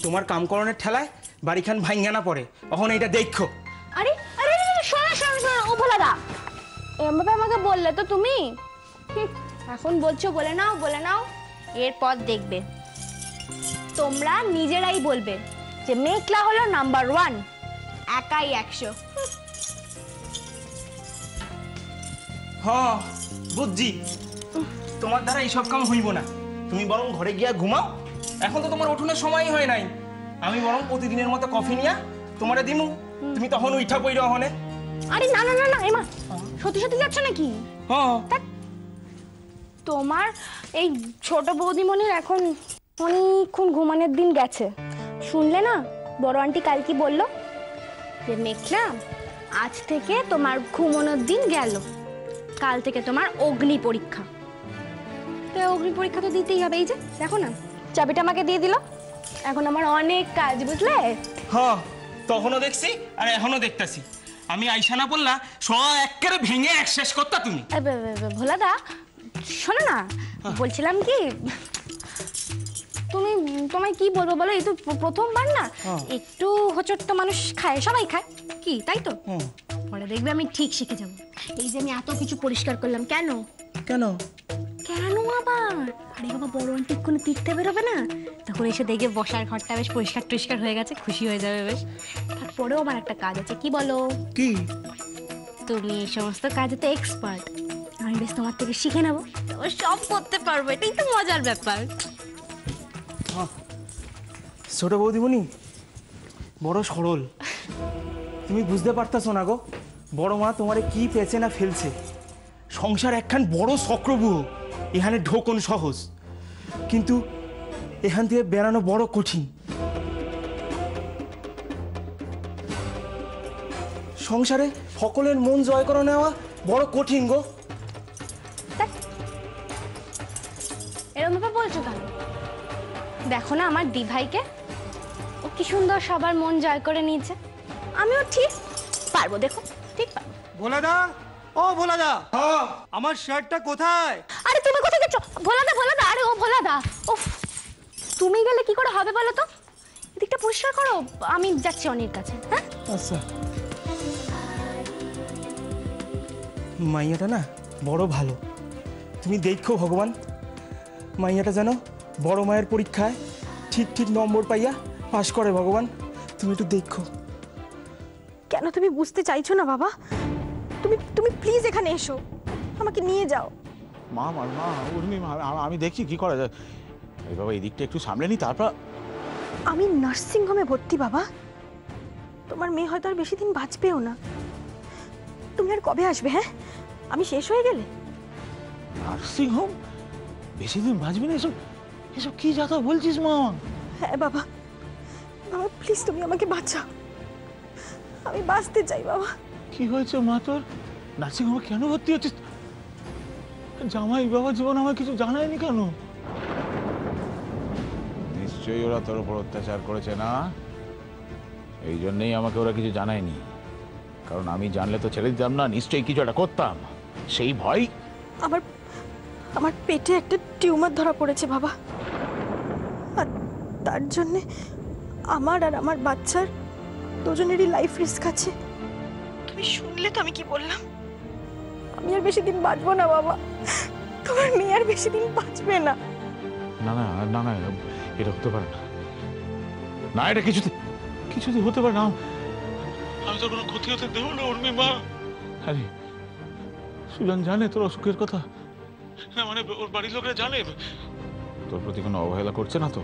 তোমার কামকরণের ঠেলায় বাড়িখান ভাঙ্গানা পড়ে, এখন এইটা দেখো। আরে আরে শোনো শোনো শোনো, ও ভোলাদা, এমভাবে আমাকে বললে তো তুমি, এখন বলছো বলে নাও, এরপর দেখবে তোমরা নিজেরাই বলবে যে মেঘলা হলো নাম্বার 1, একাই 100। হ্যাঁ বুঝছি, তোমার দ্বারা এইসব কাম হইব না। তুমি বরং ঘরে গিয়া ঘুমাও, এখন তো তোমার উঠোনের সময়ই হয় নাই। আমি বরং প্রতিদিনের মতো কফি নিয়া তোমারে দিমু, তুমি তখন উঠা পইরো হনে। আরে না না না না এমা, সত্যি সত্যি যাচ্ছ নাকি? হ্যাঁ, তোমার এই ছোট বৌদিমণির এখন অনেকক্ষণ ঘুমানোর দিন গেছে। শুনলে না বড় আন্টি কাল কি বললো, যে মেঘলা আজ থেকে তোমার ঘুমানোর দিন গেল, কাল থেকে তোমার অগ্নি পরীক্ষা। তো অগ্নি পরীক্ষা তো দিতেই হবে। এই যে দেখো না, চাবিটা আমাকে দিয়ে দিল, এখন আমার অনেক কাজ, বুঝলে? হ্যাঁ তখনও দেখছি আর এখনো দেখতাছি। আমি আইসা না বললা সব একেবারে ভেঙে এক শেষ করতা তুমি। ভোলাদা শোনো না, বলছিলাম কি, তোমায় কি বলবো বলো, এই তো প্রথমবার না, একটু হোঁচট তো মানুষ খায়, সবাই খায় কি, তাই তো? পরে দেখবে আমি ঠিক শিখে যাবো। এই যে আমি এত কিছু পরিষ্কার করলাম, কেন কেন কেন আবার? আরে বাবা, বড় আন্টি কোনো তীর্থে বেরোবে না, তখন এসে দেখে বসার ঘরটা বেশ পরিষ্কার টরিষ্কার হয়ে গেছে, খুশি হয়ে যাবে বেশ। তারপরেও আমার একটা কাজ আছে, কি বলো? কি? তুমি এই সমস্ত কাজে তো এক্সপার্ট, আমি বেশ তোমার থেকে শিখে নেবো, তোমার সব করতে পারবো, এটাই তো মজার ব্যাপার। ছোট বৌদিমণি বড় সরল, তুমি বুঝতে পারতাছো না গো, বড় মা তোমারে কি পেছে না ফেলছে। সংসার একখান বড় চক্রব্যূহ, এখানে ঢোকন সহজ, কিন্তু এখান থেকে বেরানো বড় কঠিন। সংসারে সকলের মন জয় করে নেওয়া বড় কঠিন গো। এরকম ভাবে বলছো কেন? দেখো না আমার দিভাইকে, ও কি সুন্দর সবার মন জয় করে নিয়েছে, আমিও ঠিক পারবো, দেখো ঠিক পারবো। ভোলাদা, ও ভোলাদা, আমার শার্টটা কোথায়? আরে তুমি কোথায় গেছো? ভোলাদা ভোলাদা, আরে ও ভোলাদা, উফ তুমি গেলে কি করে হবে বলো তো, এদিকটা পরিষ্কার করো, আমি যাচ্ছি অনির কাছে। হ্যাঁ আচ্ছা, মাইয়াটা না বড় ভালো, তুমি দেখো ভগবান মাইয়াটা যেন বড় মায়ের পরীক্ষায় ঠিক ঠিক নম্বর পাইয়া পাশ করে। ভগবান তুমি একটু দেখো। কেন তুমি বুঝতে চাইছো না বাবা? তুমি তুমি প্লিজ এখানে এসো, আমাকে নিয়ে যাও। মা উর্মি, আমি দেখছি কি করা যায়। এই বাবা, এই দিকটা একটু সামলে নি, তারপর। আমি নার্সিং হোমে ভর্তি বাবা, তোমার মেয়ে হয়তো আর বেশি দিন বাঁচবেও না। তুমি আর কবে আসবে? হ্যাঁ, আমি শেষ হয়ে গেলে। Nursing home? বেশি দিন বাঁচবি না? এসব এসব কি যাতা বলছিস মা? হ্যাঁ বাবা, বাবা প্লিজ তুমি আমাকে বাঁচাও, আমি বাঁচতে চাই বাবা। কি হয়েছে মা তোর? নার্সিং হোমে কেন ভর্তি হচ্ছিস? জামাই বাবা জীবন আমার কিছু জানায়নি কেন? নিশ্চয়ই ওরা তোর উপর অত্যাচার করেছে না, এই জন্যই আমাকে ওরা কিছু জানায়নি। কারণ আমি জানলে তো ছেড়ে দিতাম না, নিশ্চয়ই কিছু একটা করতাম, সেই ভয়। আমার পেটে একটা টিউমার ধরা পড়েছে বাবা, আর তার জন্যে আমার আর আমার বাচ্চার দুজনেরই লাইফ রিস্ক আছে। তুমি শুনলে তো আমি কি বললাম? আমি আর বেশি দিন বাঁচবো না বাবা, তোমার মেয়ে আর বেশি দিন বাঁচবে না। না না না না, এটা হতে পারে না, না এটা কিছুতে হতে পারে না। আমি তো কোনো ক্ষতি হতে দেবো না উর্মি মা। আরে সুজন জানে তোর অসুখের কথা? না মানে ওর বাড়ির লোকেরা জানে? তোর প্রতি কোনো অবহেলা করছে না তো?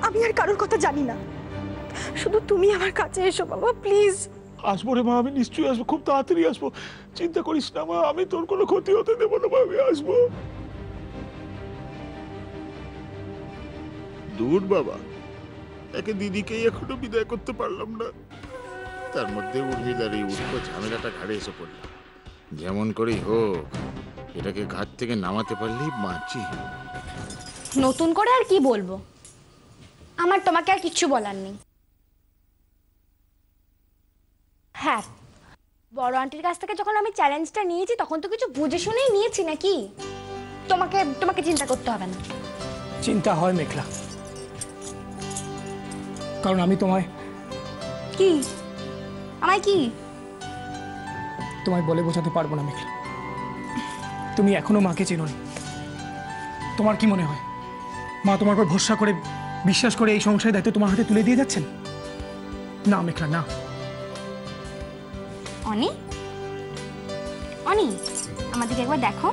আমি আর কারোর কথা জানি না, শুধু তুমি আমার কাছে এসো বাবা প্লিজ। আসবো রে মা, আমি নিশ্চয়ই আসবো, খুব তাড়াতাড়ি আসবো, চিন্তা করিস না মা, আমি তোর কোনো ক্ষতি হতে দেবো না মা, আমি আসবো। দূর বাবা, একে দিদিকেই এখনো বিদায় করতে পারলাম না, তার মধ্যে উর্মিদার এই উঠো ঝামেলাটা ঘাড়ে এসে পড়ল। যেমন করেই হোক এটাকে ঘাট থেকে নামাতে পারলেই বাঁচি। নতুন করে আর কি বলবো, আমার তোমাকে আর কিচ্ছু বলার নেই। হ্যাঁ, বড় আন্টির কাছ থেকে যখন আমি চ্যালেঞ্জটা নিয়েছি তখন তো কিছু বুঝে শুনেই নিয়েছি নাকি, তোমাকে চিন্তা করতে হবে না। চিন্তা হয় মেঘলা, কারণ আমি তোমায় কি আমায় কি তোমায় বলে বোঝাতে পারবো না মেঘলা। তুমি এখনো মাকে চেনোনি। তোমার কি মনে হয় মা তোমার উপর ভরসা করে বিশ্বাস করে এই সংসারের দায়িত্ব তোমার হাতে তুলে দিয়ে যাচ্ছেন? না মেঘলা, না। অনি অনি আমার দিকে একবার দেখো,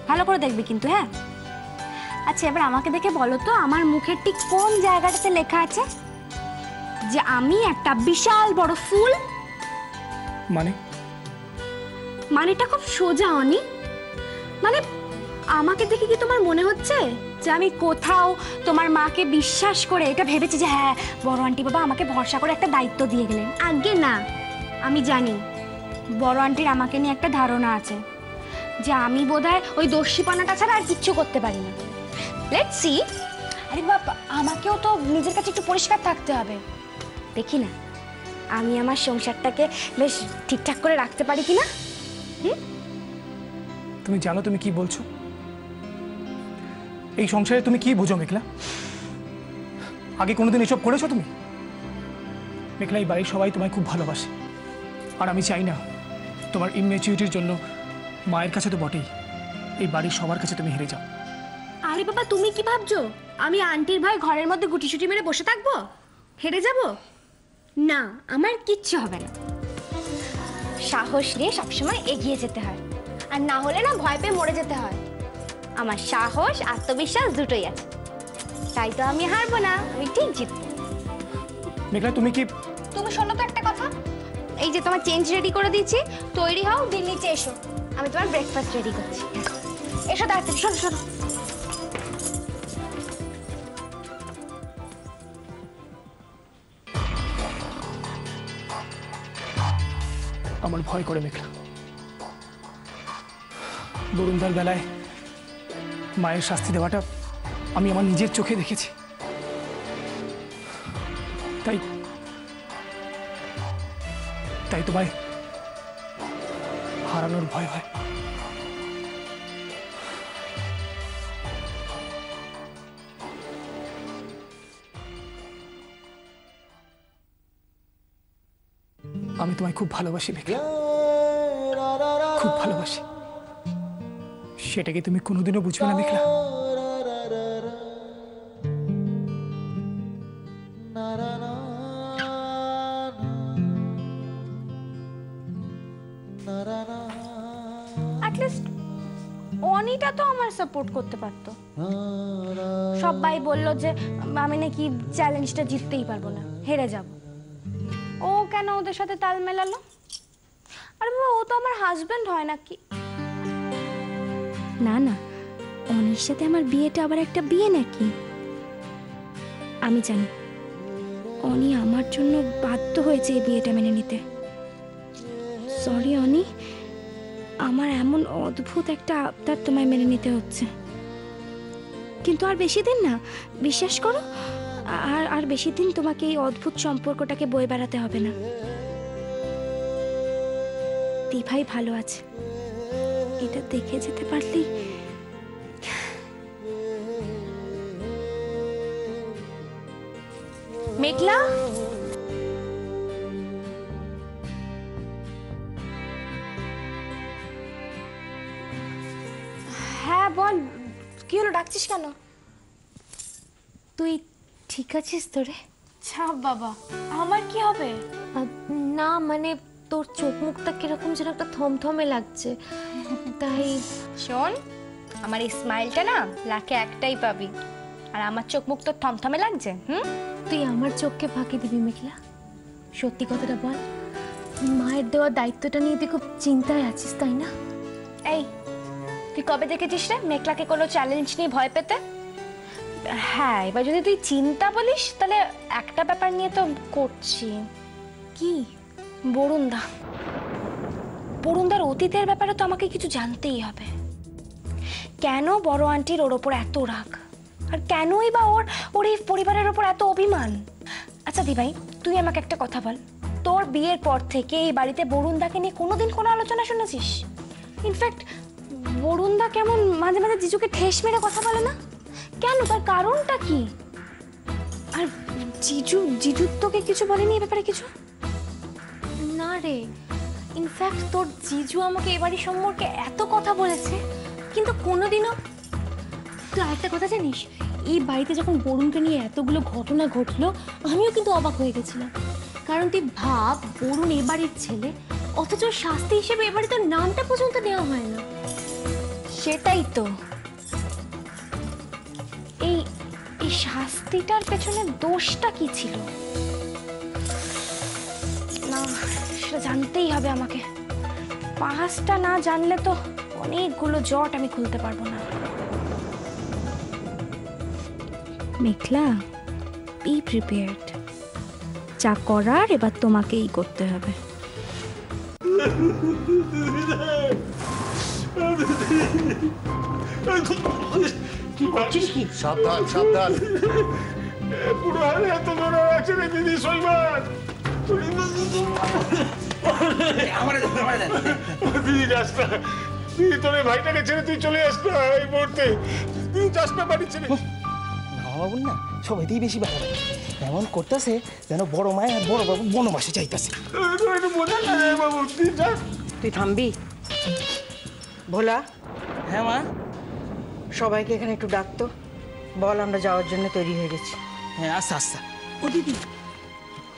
ভালো করে দেখবে কিন্তু। হ্যাঁ, আচ্ছা এবার আমাকে দেখে বলো তো আমার মুখের ঠিক কোন জায়গাটাতে লেখা আছে যে আমি একটা বিশাল বড় ফুল? মানেটা খুব সোজা অনি। মানে আমাকে দেখে কি তোমার মনে হচ্ছে যে আমি কোথাও তোমার মাকে বিশ্বাস করে এটা ভেবেছি যে হ্যাঁ বড় আন্টি বাবা আমাকে ভরসা করে একটা দায়িত্ব দিয়ে গেলেন? আগে না, আমি জানি বড় আন্টির আমাকে নিয়ে একটা ধারণা আছে যে আমি বোধহয় ওই দস্যিপানাটা ছাড়া আর কিচ্ছু করতে পারি না। Let's see. আরে বাবা, আমাকেও তো নিজের কাছে একটু পরিষ্কার থাকতে হবে। দেখি না আমি আমার সংসারটাকে বেশ ঠিকঠাক করে রাখতে পারি কিনা। তুমি জানো তুমি কি বলছো? এই সংসারে তুমি কি বুঝো মেঘলা? আগে কোনোদিন এসব করেছো তুমি? মেঘলা, এই বাড়ির সবাই তোমায় খুব ভালোবাসে, আর আমি চাই না তোমার ইমেচিউরিটির জন্য মায়ের কাছে তো বটেই এই বাড়ির সবার কাছে তুমি হেরে যাও। আরে বাবা, তুমি কি ভাবছো আমি আন্টির ভাই ঘরের মধ্যে গুটিসুটি মেরে বসে থাকবো, হেরে যাব? না, আমার কিচ্ছু হবে না। সাহস নিয়ে সবসময় এগিয়ে যেতে হয়, আর না হলে না ভয় পেয়ে মরে যেতে হয়। আমার সাহস আত্মবিশ্বাস দুটোই আছে, তাই তো আমি হারবো না, আমি ঠিক জিতবো। মেঘলা, তুমি কি তুমি শোনো তো একটা কথা, এই যে তোমার চেঞ্জ রেডি করে দিয়েছি, তৈরি হও, দিন নিচে এসো, আমি তোমার ব্রেকফাস্ট রেডি করছি। এসো তাড়াতাড়ি, শোনো শোনো। আমার ভয় করে মেঘলা। বরুণদার বেলায় মায়ের শাস্তি দেওয়াটা আমি আমার নিজের চোখে দেখেছি, তাই তোমায় হারানোর ভয় হয়। আমি তোমায় খুব ভালোবাসি মেঘলা, খুব ভালোবাসি। সেটাকে তুমি কোনোদিনও বুঝবে না মেঘলা। অ্যাটলিস্ট অনিটা তো আমার সাপোর্ট করতে পারতো। সবাই বললো যে আমি নাকি চ্যালেঞ্জটা জিততেই পারবো না, হেরে যাব। ও কেন ওদের সাথে তাল মেলালো? আরে বাবা, ও তো আমার হাজবেন্ড হয় নাকি? না না, অনির সাথে আমার বিয়েটা আবার একটা বিয়ে নাকি? আমি জানি অনি আমার জন্য বাধ্য হয়েছে এই বিয়েটা মেনে নিতে। সরি অনি, আমার এমন অদ্ভুত একটা আবদার তোমায় মেনে নিতে হচ্ছে। কিন্তু আর বেশি দিন না, বিশ্বাস করো, আর বেশি দিন তোমাকে এই অদ্ভুত সম্পর্কটাকে বয়ে বেড়াতে হবে না। দিভাই ভালো আছে, এটা দেখে যেতে পারলেই। মেঘলা, হ্যাঁ বল, কি হলো, ডাকছিস কেন? তুই ঠিক আছিস তো রে? ছাপ বাবা, আমার কি হবে? না মানে তোর চোখ মুখটা কিরকম যেন একটা থমথমে লাগছে, তাই। শোন, আমার এই স্মাইলটা না লাখে একটাই পাবি, আর আমার চোখ মুখ তো থমথমে লাগছে। তুই আমার চোখকে ফাঁকি দিবি মেঘলা? সত্যি কথাটা বল, মায়ের দেওয়া দায়িত্বটা নিয়ে তুই খুব চিন্তায় আছিস তাই না? এই, তুই কবে দেখেছিস রে মেঘলাকে কোনো চ্যালেঞ্জ নিয়ে ভয় পেতে? হ্যাঁ, এবার যদি তুই চিন্তা বলিস তাহলে একটা ব্যাপার নিয়ে তো করছি। কি? বরুণদার অতীতের ব্যাপারে তো আমাকে কিছু জানতেই হবে। কেন বড় আন্টির ওর ওপর এত রাগ, আর কেনই বা ওর এই পরিবারের ওপর এত অভিমান? আচ্ছা দি ভাই, তুই আমাকে একটা কথা বল, তোর বিয়ের পর থেকে এই বাড়িতে বরুণদাকে নিয়ে কোনোদিন কোনো আলোচনা শুনেছিস? ইনফ্যাক্ট বরুণদা কেমন মাঝে মাঝে জিজুকে ঠেস মেরে কথা বলে না? কেন, তার কারণটা কি? আর জিজু তোকে কিছু বলেনি এ ব্যাপারে কিছু? না রে, ইনফ্যাক্ট তোর জিজু আমাকে এবারই সম্পর্কে এত কথা বলেছে, কিন্তু কোনোদিনও তুই আরেকটা কথা জানিস, এই বাড়িতে যখন বরুণকে নিয়ে এতগুলো ঘটনা ঘটলো আমিও কিন্তু অবাক হয়ে গেছিলাম। কারণ তুই ভাব, বরুণ এ বাড়ির ছেলে, অথচ শাস্তি হিসেবে এ বাড়িতে নামটা পর্যন্ত নেওয়া হয় না। সেটাই তো, এই শাস্তিটার পেছনে দোষটা কি ছিল না, সেটা জানতেই হবে আমাকে। পাঁচটা না জানলে তো অনেকগুলো জট আমি খুলতে পারবো না। মেঘলা, বি প্রিপেয়ার্ড, যা করার এবার তোমাকেই করতে হবে। কি করছিস কি? সাবধান সাবধান। পুরো হারে এত বড় আছে রে দিদি সইবার। দিদি যাস না, দিদি তোর এই ভাইটাকে ছেড়ে তুই চলে আস না এই মুহূর্তে। তুই যাস না বাড়ি ছেড়ে। বাবুন না সবাইতেই বেশি ভালো এমন করতেছে যেন বড় মায় আর বড় বাবু বনবাসে চাইতেছে। বোঝা না রে বাবু, তুই যাস। তুই থামবি? ভোলা, হ্যাঁ মা। সবাইকে এখানে একটু ডাকতো, বল আমরা যাওয়ার জন্য তৈরি হয়ে গেছি। হ্যাঁ আচ্ছা আচ্ছা। ও দিদি,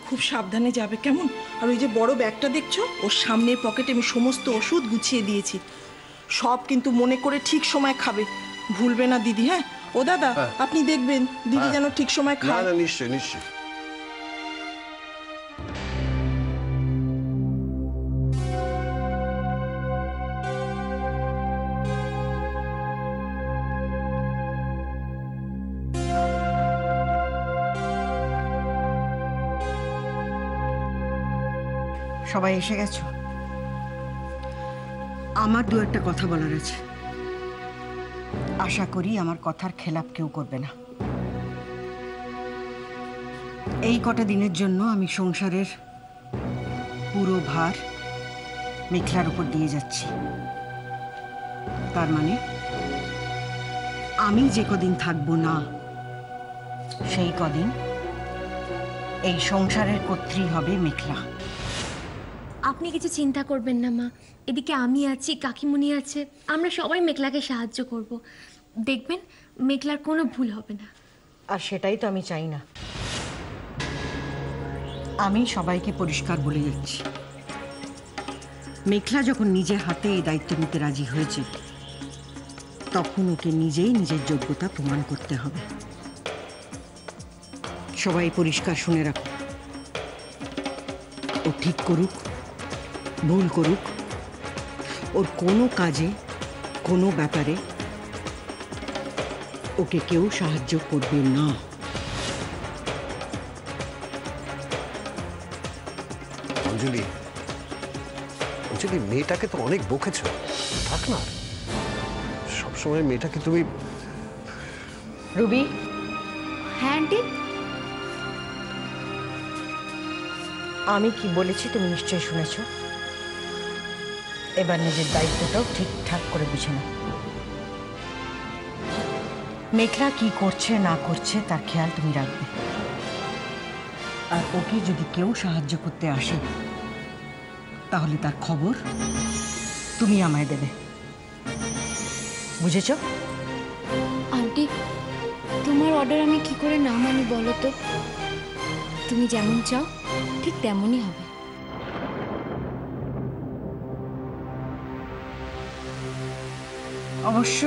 খুব সাবধানে যাবে কেমন? আর ওই যে বড় ব্যাগটা দেখছো, ওর সামনের পকেটে আমি সমস্ত ওষুধ গুছিয়ে দিয়েছি, সব কিন্তু মনে করে ঠিক সময় খাবে, ভুলবে না দিদি। হ্যাঁ ও দাদা, আপনি দেখবেন দিদি যেন ঠিক সময় খায়। নিশ্চয় নিশ্চয়। সবাই এসে গেছো? আমার দু একটা কথা বলার আছে, আশা করি আমার কথার খেলাপ কেউ করবে না। এই কটা দিনের জন্য আমি সংসারের পুরো ভার মেঘলার উপর দিয়ে যাচ্ছি। তার মানে আমি যে কদিন থাকবো না, সেই কদিন এই সংসারের কর্ত্রী হবে মেঘলা। আপনি কিছু চিন্তা করবেন না মা, এদিকে আমি আছি, কাকিমুনি আছে, আমরা সবাই মেঘলাকে সাহায্য করব। দেখবেন মেঘলার কোনো ভুল হবে না। আর সেটাই তো আমি চাই না। আমি সবাইকে পরিষ্কার বলে যাচ্ছি, মেঘলা যখন নিজে হাতে এই দায়িত্ব নিতে রাজি হয়েছে, তখন ওকে নিজেই নিজের যোগ্যতা প্রমাণ করতে হবে। সবাই পরিষ্কার শুনে রাখো, ও ঠিক করুক ভুল করুক, ওর কোনো কাজে কোনো ব্যাপারে ওকে কেউ সাহায্য করবে না। অঞ্জলি, অঞ্জলি মেয়েটাকে তো অনেক বকেছ, থাক না, সবসময় মেয়েটাকে তুমি। রুবি। হ্যাঁ আন্টি। আমি কি বলেছি তুমি নিশ্চয়ই শুনেছ। এবার নিজের দায়িত্বটাও ঠিকঠাক করে বুঝে নাও। মেঘলা কি করছে না করছে তার খেয়াল তুমি রাখবে, আর ওকে যদি কেউ সাহায্য করতে আসে তাহলে তার খবর তুমি আমায় দেবে, বুঝেছ? আন্টি, তোমার অর্ডার আমি কি করে না মানি বলো তো? তুমি যেমন চাও ঠিক তেমনই হবে। অবশ্য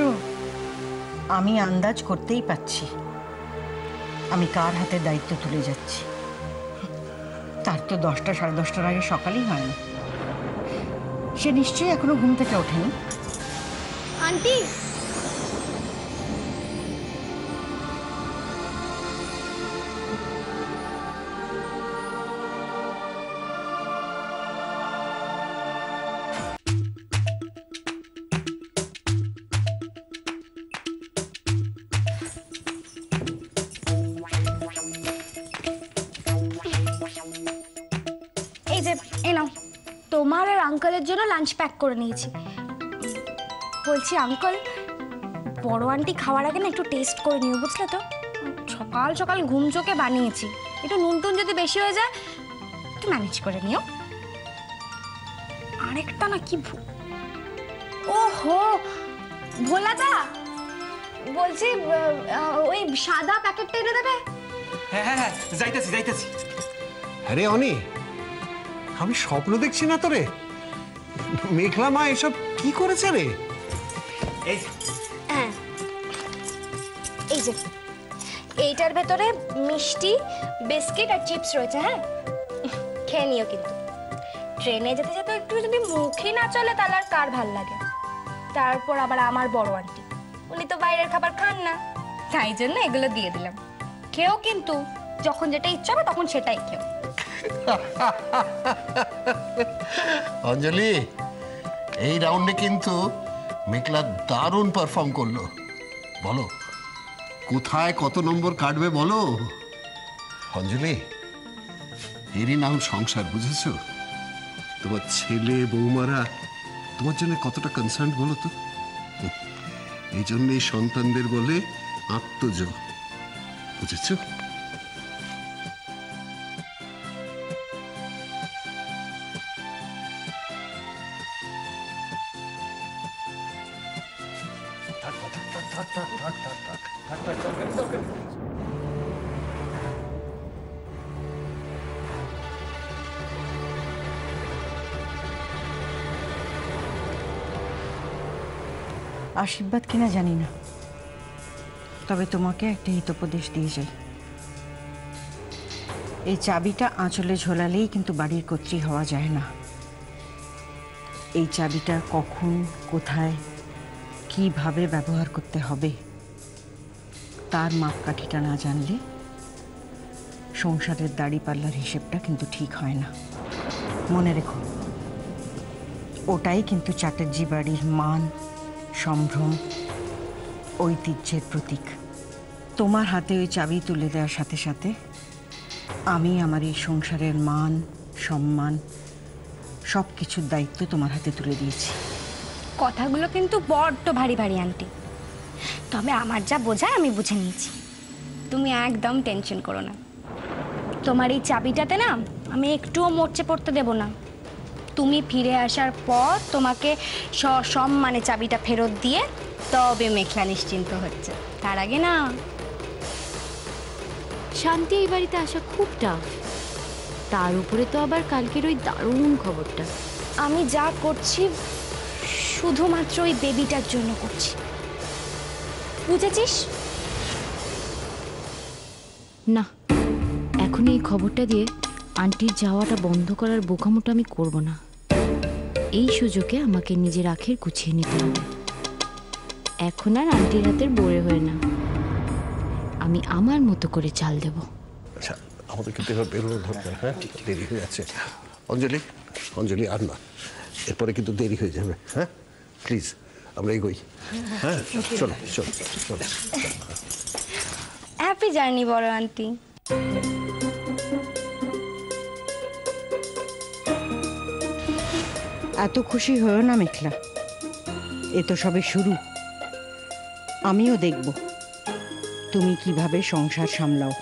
আমি আন্দাজ করতেই পাচ্ছি আমি কার হাতে দায়িত্ব তুলে যাচ্ছি। তার তো 10টা সাড়ে 10টার আগে সকালই হয় না। সে নিশ্চয়ই এখনো ঘুম থেকে ওঠেনি। আন্টি, এই যে এ নাও, তোমার আর আঙ্কেলের জন্য লাঞ্চ প্যাক করে নিয়েছি। বলছি আঙ্কেল, বড় আন্টি খাওয়ার আগে না একটু টেস্ট করে নিও, বুঝলে তো? সকাল সকাল ঘুম চোখে বানিয়েছি, একটু নুন টুন যদি বেশি হয়ে যায় একটু ম্যানেজ করে নিও। আরেকটা না কি ওহো ভোলাদা, বলছি ওই সাদা প্যাকেটটা এনে দেবে। হ্যাঁ হ্যাঁ হ্যাঁ, যাইতেছি যাইতেছি। আরে অনি, আমি স্বপ্ন দেখছি না তোরে? মেঘলা মা এসব কি করেছে রে? এই হ্যাঁ, এই যে এইটার ভেতরে মিষ্টি, বিস্কিট আর চিপস রয়েছে। হ্যাঁ, খেয়ে নিও, কিন্তু ট্রেনে যেতে যেতে একটু যদি মুখই না চলে তাহলে আর কার ভাল লাগে। তারপর আবার আমার বড় আন্টি, উনি তো বাইরের খাবার খান না, তাই জন্য এগুলো দিয়ে দিলাম। খেও, কিন্তু যখন যেটা ইচ্ছা হবে তখন সেটাই খেও। অঞ্জলি, এই রাউন্ডে কিন্তু মেঘলা দারুণ পারফর্ম করলো। বলো কোথায় কত নম্বর কাটবে বলো। অঞ্জলি, এরই নাম সংসার, বুঝেছো? তোমার ছেলে বৌমারা তোমার জন্য কতটা কনসার্ন বলো তো। এই জন্যই সন্তানদের বলে আত্মজ, বুঝেছো? আশীর্বাদ কিনা জানি না, তবে তোমাকে একটা হিতোপদেশ দিয়ে যাই। এই চাবিটা আঁচলে ঝোলালেই কিন্তু বাড়ির কর্ত্রী হওয়া যায় না। এই চাবিটা কখন, কোথায়, কিভাবে ব্যবহার করতে হবে তার মাপকাঠিটা না জানলে সংসারের দাড়িপাল্লার হিসেবটা কিন্তু ঠিক হয় না। মনে রেখো, ওটাই কিন্তু চ্যাটার্জি বাড়ির মান, সম্ভ্রম, ঐতিহ্যের প্রতীক। তোমার হাতে ওই চাবি তুলে দেওয়ার সাথে সাথে আমি আমার এই সংসারের মান, সম্মান, সব কিছুর দায়িত্ব তোমার হাতে তুলে দিয়েছি। কথাগুলো কিন্তু বড্ড ভারী ভারী আন্টি, তবে আমার যা বোঝার আমি বুঝে নিয়েছি। তুমি একদম টেনশন করো না, তোমার এই চাবিটাতে না আমি একটুও মরচে পড়তে দেব না। তুমি ফিরে আসার পর তোমাকে সসম্মানে চাবিটা ফেরত দিয়ে তবে মেঘলা নিশ্চিন্ত হচ্ছে, তার আগে না। শান্তি এই বাড়িতে আসা খুব টাফ, তার উপরে তো আবার কালকের ওই দারুণ খবরটা। আমি যা করছি শুধুমাত্র ওই বেবিটার জন্য করছি, বুঝেছিস? না, এখন এই খবরটা দিয়ে আন্টির যাওয়াটা বন্ধ করার বোকামোটা আমি করব না। এই সুযোগে আমাকে নিজের আখের গুছিয়ে নিতে হবে। এখন আর আন্টির হাতের বড়ে হয়ে না, আমি আমার মতো করে চাল দেব। আচ্ছা, আমাদের কিন্তু এবার বেরোনো দরকার। হ্যাঁ, দেরি হয়ে যাচ্ছে। অঞ্জলি, অঞ্জলি আর না, এরপরে কিন্তু দেরি হয়ে যাবে। হ্যাঁ প্লিজ, আমরা এগোই। হ্যাঁ চলো চলো চলো। হ্যাপি জার্নি বড় আন্টি। এত খুশি হয়েও না মেঘলা, এ তো সবে শুরু। আমিও দেখব তুমি কিভাবে সংসার সামলাও।